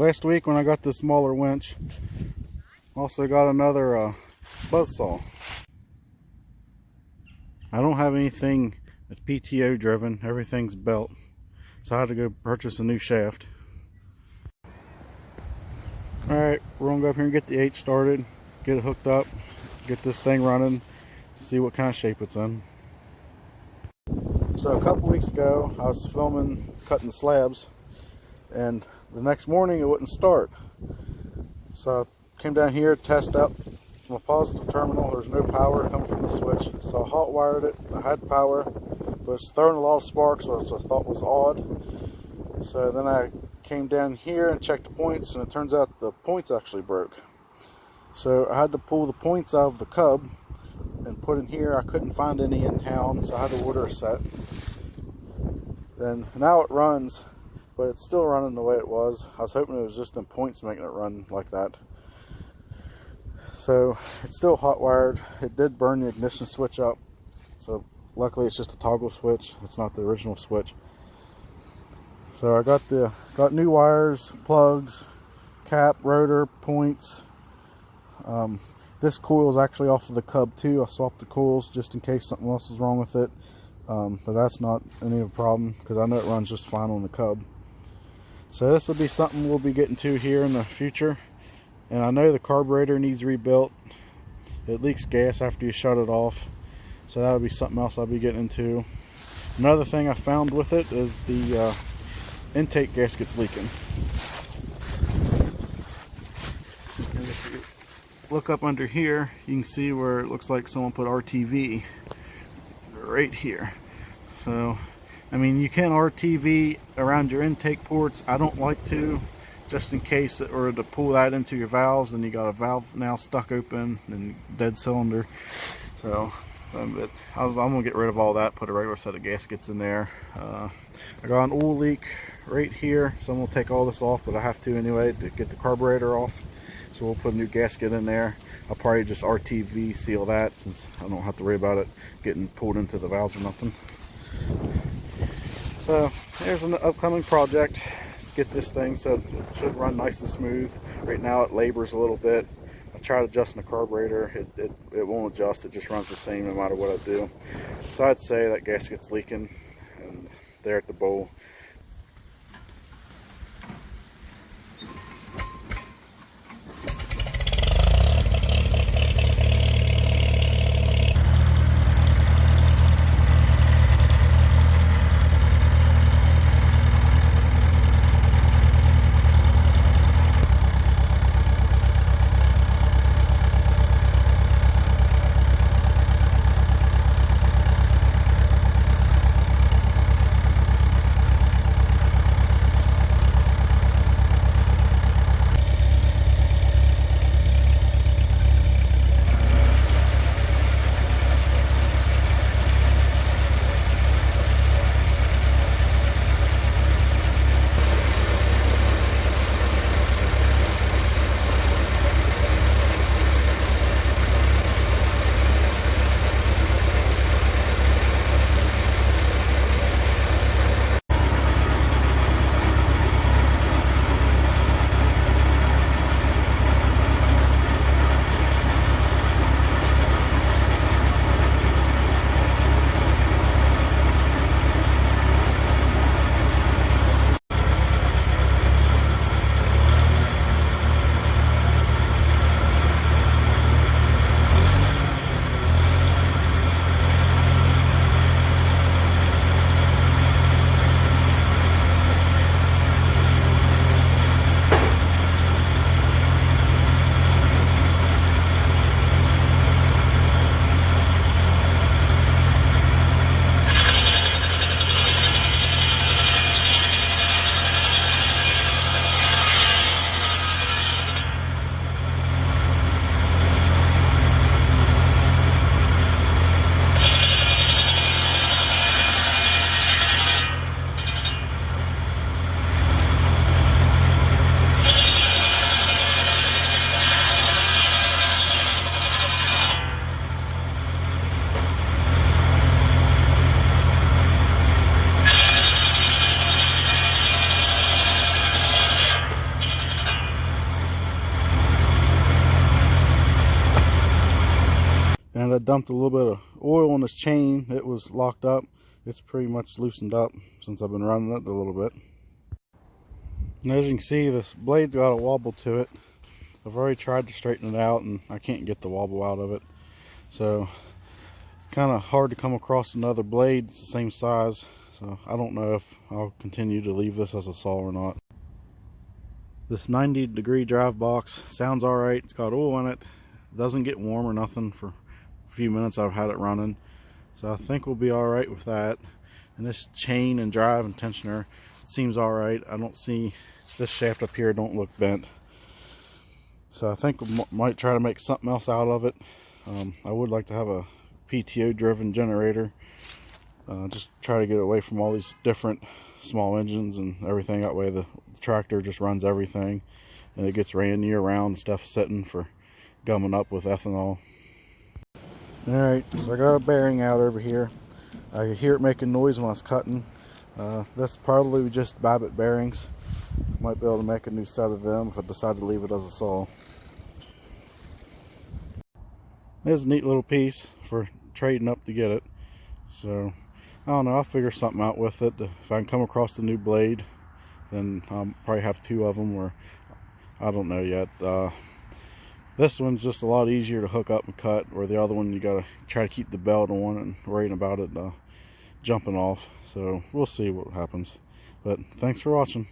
last week when I got the smaller winch, also got another buzzsaw. I don't have anything that's PTO driven, everything's belt, so I had to go purchase a new shaft. Alright, we're gonna go up here and get the H started, get it hooked up, get this thing running, see what kind of shape it's in. So a couple weeks ago I was filming cutting slabs, and the next morning it wouldn't start. So I came down here, test out my positive terminal. There's no power coming from the switch, so I hot wired it. I had power, but it's throwing a lot of sparks, which I thought was odd. So then I came down here and checked the points, and it turns out the points actually broke. So I had to pull the points out of the cub and put in here. I couldn't find any in town, so I had to order a set. Then now it runs, but it's still running the way it was. I was hoping it was just them points making it run like that. So it's still hot wired. It did burn the ignition switch up, so luckily it's just a toggle switch. It's not the original switch. So I got new wires, plugs, cap, rotor, points. This coil is actually off of the cub too. I swapped the coils just in case something else is wrong with it, but that's not any of a problem because I know it runs just fine on the cub. So this will be something we'll be getting to here in the future. And I know the carburetor needs rebuilt. It leaks gas after you shut it off, so that'll be something else I'll be getting into. Another thing I found with it is the intake gasket's leaking. And if you look up under here, you can see where it looks like someone put RTV right here. So I mean, you can RTV around your intake ports. I don't like to, just in case, or to pull that into your valves and you got a valve now stuck open and dead cylinder. So I'm gonna get rid of all that, put a regular set of gaskets in there. I got an oil leak right here, so I'm gonna take all this off, but I have to anyway to get the carburetor off. So we'll put a new gasket in there. I'll probably just RTV seal that, since I don't have to worry about it getting pulled into the valves or nothing. So there's an upcoming project. Get this thing so it should run nice and smooth. Right now it labors a little bit. I tried adjusting the carburetor. It won't adjust. It just runs the same no matter what I do. So I'd say that gasket's leaking, and there at the bowl. and I dumped a little bit of oil on this chain. It was locked up. It's pretty much loosened up since I've been running it a little bit. And as you can see, this blade's got a wobble to it. I've already tried to straighten it out and I can't get the wobble out of it. So it's kind of hard to come across another blade the same size. So I don't know if I'll continue to leave this as a saw or not. This 90-degree drive box sounds alright. It's got oil in it. It doesn't get warm or nothing for a few minutes I've had it running. So I think we'll be alright with that. And this chain and drive and tensioner, it seems alright. I don't see this shaft up here don't look bent. So I think we might try to make something else out of it. I would like to have a PTO driven generator. Just try to get away from all these different small engines and everything. That way the tractor just runs everything and it gets ran year round, stuff sitting for gumming up with ethanol. Alright, so I got a bearing out over here. I could hear it making noise when I was cutting. That's probably just Babbitt bearings. Might be able to make a new set of them if I decide to leave it as a saw. It's a neat little piece for trading up to get it. So I don't know, I'll figure something out with it. If I can come across the new blade, then I'll probably have two of them, or I don't know yet. This one's just a lot easier to hook up and cut, where the other one you gotta try to keep the belt on and worrying about it jumping off. So we'll see what happens. But thanks for watching.